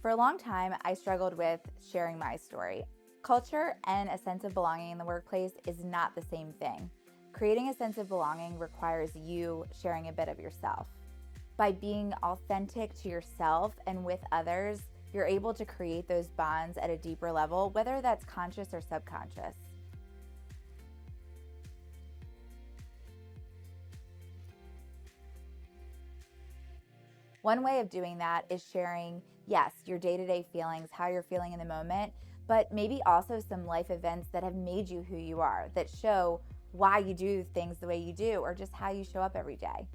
For a long time, I struggled with sharing my story. Culture and a sense of belonging in the workplace is not the same thing. Creating a sense of belonging requires you sharing a bit of yourself. By being authentic to yourself and with others, you're able to create those bonds at a deeper level, whether that's conscious or subconscious. One way of doing that is sharing, yes, your day-to-day feelings, how you're feeling in the moment, but maybe also some life events that have made you who you are, that show why you do things the way you do, or just how you show up every day.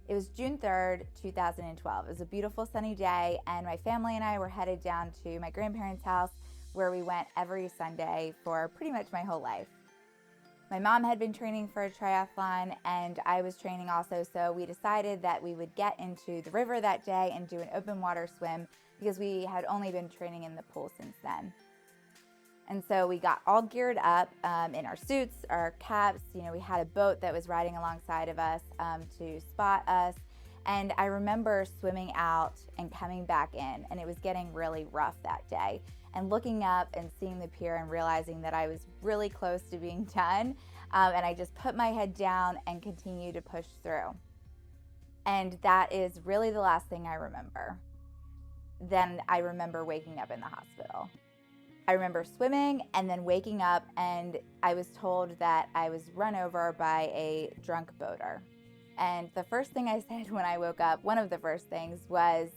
It was June 3rd, 2012. It was a beautiful sunny day, and my family and I were headed down to my grandparents' house, where we went every Sunday for pretty much my whole life. My mom had been training for a triathlon, and I was training also, so we decided that we would get into the river that day and do an open water swim because we had only been training in the pool since then. And so we got all geared up in our suits, our caps. We had a boat that was riding alongside of us to spot us. And I remember swimming out and coming back in, and it was getting really rough that day. And looking up and seeing the pier and realizing that I was really close to being done. And I just put my head down and continued to push through. And that is really the last thing I remember. Then I remember waking up in the hospital. I remember swimming and then waking up, and I was told that I was run over by a drunk boater. And the first thing I said when I woke up, one of the first things was,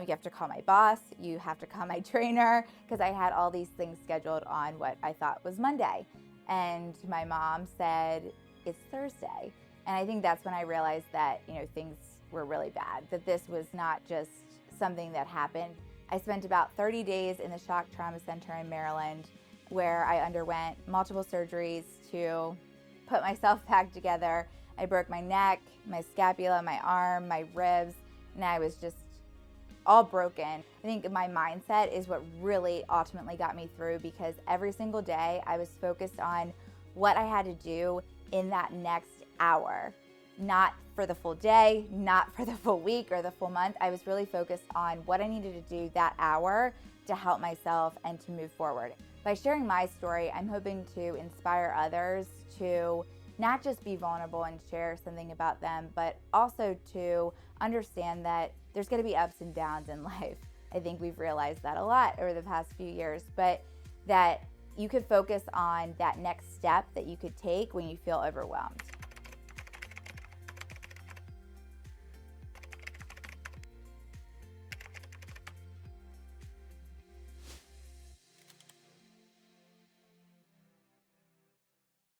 you have to call my boss, you have to call my trainer, because I had all these things scheduled on what I thought was Monday. And my mom said, it's Thursday. And I think that's when I realized that, things were really bad, that this was not just something that happened. I spent about 30 days in the Shock Trauma Center in Maryland, where I underwent multiple surgeries to put myself back together. I broke my neck, my scapula, my arm, my ribs, and I was just all broken. I think my mindset is what really ultimately got me through, because every single day I was focused on what I had to do in that next hour. Not for the full day, not for the full week or the full month. I was really focused on what I needed to do that hour to help myself and to move forward. By sharing my story, I'm hoping to inspire others to not just be vulnerable and share something about them, but also to understand that there's going to be ups and downs in life. I think we've realized that a lot over the past few years, but that you could focus on that next step that you could take when you feel overwhelmed.